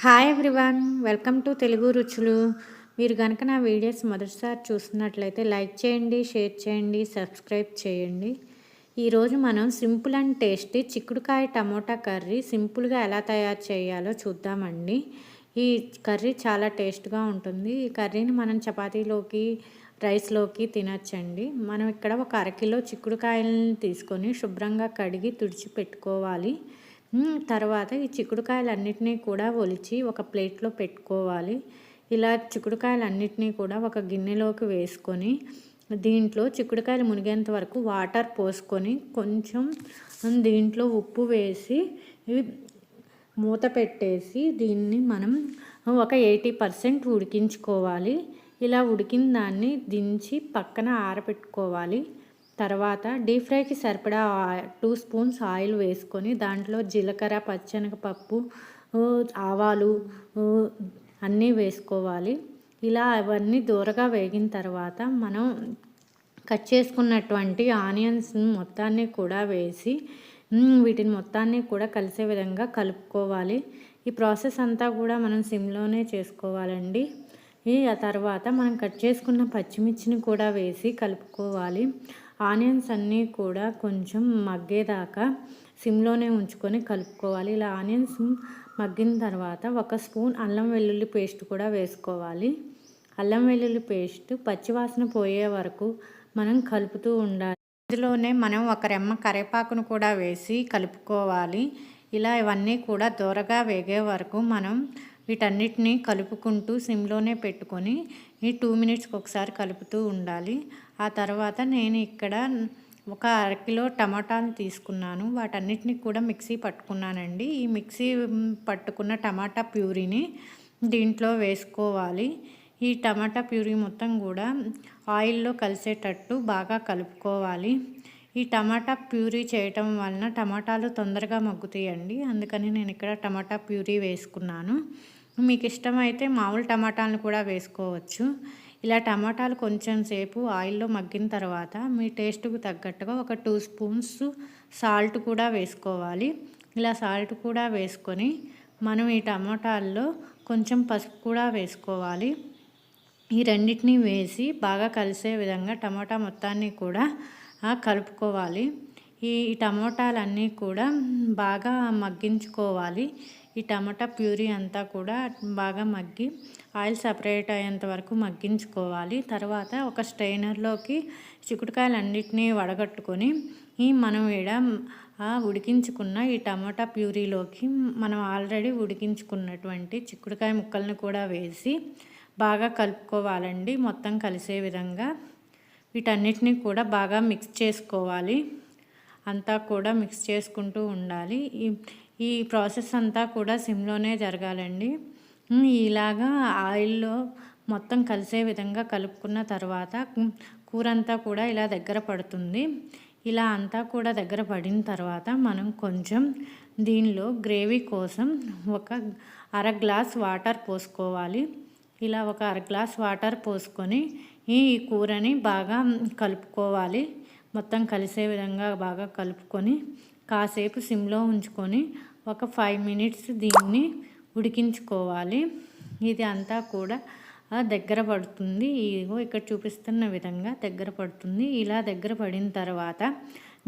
Hi everyone, welcome to Telugu రుచులు. మీరు కనుక నా వీడియోస్ మొదటిసారి చూస్తున్నట్లయితే లైక్ చేయండి, షేర్ చేయండి, సబ్స్క్రైబ్ చేయండి. ఈరోజు మనం సింపుల్ అండ్ టేస్టీ చిక్కుడుకాయ టమోటా కర్రీ సింపుల్గా ఎలా తయారు చేయాలో చూద్దామండి. ఈ కర్రీ చాలా టేస్ట్గా ఉంటుంది. ఈ కర్రీని మనం చపాతీలోకి, రైస్లోకి తినచ్చండి. మనం ఇక్కడ ఒక అరకిలో చిక్కుడుకాయలను తీసుకొని శుభ్రంగా కడిగి తుడిచిపెట్టుకోవాలి. తర్వాత ఈ చిక్కుడుకాయలన్నిటినీ కూడా ఒలిచి ఒక ప్లేట్లో పెట్టుకోవాలి. ఇలా చిక్కుడుకాయలన్నిటినీ కూడా ఒక గిన్నెలోకి వేసుకొని దీంట్లో చిక్కుడుకాయలు మునిగేంత వరకు వాటర్ పోసుకొని కొంచెం దీంట్లో ఉప్పు వేసి మూత పెట్టేసి దీన్ని మనం ఒక 80% ఉడికించుకోవాలి. ఇలా ఉడికిన దాన్ని దించి పక్కన ఆరబెట్టుకోవాలి. తర్వాత డీప్ ఫ్రైకి సరిపడా 2 స్పూన్స్ ఆయిల్ వేసుకొని దాంట్లో జీలకర్ర, పచ్చెనగపప్పు, ఆవాలు అన్నీ వేసుకోవాలి. ఇలా అవన్నీ దూరగా వేగిన తర్వాత మనం కట్ చేసుకున్నటువంటి ఆనియన్స్ మొత్తాన్ని కూడా వేసి వీటిని మొత్తాన్ని కూడా కలిసే విధంగా కలుపుకోవాలి. ఈ ప్రాసెస్ అంతా కూడా మనం సిమ్లోనే చేసుకోవాలండి. ఆ తర్వాత మనం కట్ చేసుకున్న పచ్చిమిర్చిని కూడా వేసి కలుపుకోవాలి. ఆనియన్స్ అన్నీ కూడా కొంచెం మగ్గేదాకా సిమ్లోనే ఉంచుకొని కలుపుకోవాలి. ఇలా ఆనియన్స్ మగ్గిన తర్వాత 1 స్పూన్ అల్లం వెల్లుల్లి పేస్ట్ కూడా వేసుకోవాలి. అల్లం వెల్లుల్లి పేస్ట్ పచ్చివాసన పోయే వరకు మనం కలుపుతూ ఉండాలి. ఇందులోనే మనం 1 రెమ్మ కరివేపాకును కూడా వేసి కలుపుకోవాలి. ఇలా ఇవన్నీ కూడా దూరగా వేగే వరకు మనం వీటన్నిటిని కలుపుకుంటూ సిమ్లోనే పెట్టుకొని ఈ 2 మినిట్స్కి ఒకసారి కలుపుతూ ఉండాలి. ఆ తర్వాత నేను ఇక్కడ ఒక అరకిలో టమాటాలు తీసుకున్నాను. వాటన్నిటిని కూడా మిక్సీ పట్టుకున్నానండి. ఈ మిక్సీ పట్టుకున్న టమాటా ప్యూరీని దీంట్లో వేసుకోవాలి. ఈ టమాటా ప్యూరీ మొత్తం కూడా ఆయిల్లో కలిసేటట్టు బాగా కలుపుకోవాలి. ఈ టమాటా ప్యూరీ చేయటం వలన టమాటాలు తొందరగా మగ్గుతాయండి. అందుకని నేను ఇక్కడ టమాటా ప్యూరీ వేసుకున్నాను. మీకు ఇష్టమైతే మామూలు టమాటాలను కూడా వేసుకోవచ్చు. ఇలా టమాటాలు కొంచెం సేపు ఆయిల్లో మగ్గిన తర్వాత మీ టేస్ట్కు తగ్గట్టుగా ఒక 2 స్పూన్స్ సాల్ట్ కూడా వేసుకోవాలి. ఇలా సాల్ట్ కూడా వేసుకొని మనం ఈ టమాటాల్లో కొంచెం పసుపు కూడా వేసుకోవాలి. ఈ రెండింటిని వేసి బాగా కలిసే విధంగా టమాటా మొత్తాన్ని కూడా కలుపుకోవాలి. ఈ టమోటాలన్నీ కూడా బాగా మగ్గించుకోవాలి. ఈ టమాటా ప్యూరీ అంతా కూడా బాగా మగ్గి ఆయిల్ సపరేట్ అయ్యేంత వరకు మగ్గించుకోవాలి. తర్వాత ఒక స్ట్రైనర్లోకి చిక్కుడుకాయలన్నిటినీ వడగట్టుకొని మనం ఉడికించుకున్న ఈ టమాటా ప్యూరీలోకి మనం ఆల్రెడీ ఉడికించుకున్నటువంటి చిక్కుడుకాయ ముక్కలను కూడా వేసి బాగా కలుపుకోవాలండి. మొత్తం కలిసే విధంగా వీటన్నిటిని కూడా బాగా మిక్స్ చేసుకోవాలి. అంతా కూడా మిక్స్ చేసుకుంటూ ఉండాలి. ఈ ప్రాసెస్ అంతా కూడా సిమ్లోనే జరగాలండి. ఇలాగా ఆయిల్లో మొత్తం కలిసే విధంగా కలుపుకున్న తర్వాత కూర అంతా కూడా ఇలా దగ్గర పడుతుంది. ఇలా అంతా కూడా దగ్గర పడిన తర్వాత మనం కొంచెం దీనిలో గ్రేవీ కోసం ఒక 1/2 గ్లాస్ వాటర్ పోసుకోవాలి. ఇలా ఒక 1/2 గ్లాస్ వాటర్ పోసుకొని ఈ కూరని బాగా కలుపుకోవాలి. మొత్తం కలిసే విధంగా బాగా కలుపుకొని కాసేపు సిమ్లో ఉంచుకొని ఒక 5 మినిట్స్ దీన్ని ఉడికించుకోవాలి. ఇది అంతా కూడా దగ్గర పడుతుంది. ఇక్కడ చూపిస్తున్న విధంగా దగ్గర పడుతుంది. ఇలా దగ్గర పడిన తర్వాత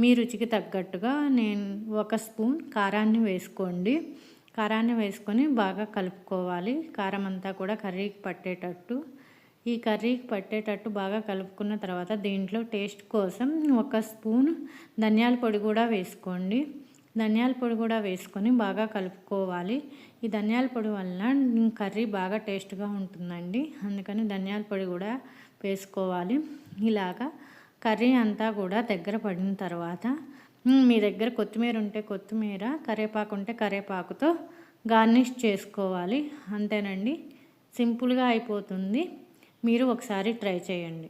మీ రుచికి తగ్గట్టుగా నేను 1 స్పూన్ కారాన్ని వేసుకోండి. కారాన్ని వేసుకొని బాగా కలుపుకోవాలి. కారం అంతా కూడా కర్రీకి పట్టేటట్టు ఈ కర్రీకి పట్టేటట్టు బాగా కలుపుకున్న తర్వాత దీంట్లో టేస్ట్ కోసం 1 స్పూన్ ధనియాల పొడి కూడా వేసుకోండి. ధనియాల పొడి కూడా వేసుకొని బాగా కలుపుకోవాలి. ఈ ధనియాల పొడి వలన కర్రీ బాగా టేస్ట్గా ఉంటుందండి. అందుకని ధనియాల పొడి కూడా వేసుకోవాలి. ఇలాగా కర్రీ అంతా కూడా దగ్గర పడిన తర్వాత మీ దగ్గర కొత్తిమీర ఉంటే కొత్తిమీర, కరివేపాకు ఉంటే కరివేపాకుతో గార్నిష్ చేసుకోవాలి. అంతేనండి, సింపుల్గా అయిపోతుంది. మీరు ఒకసారి ట్రై చేయండి.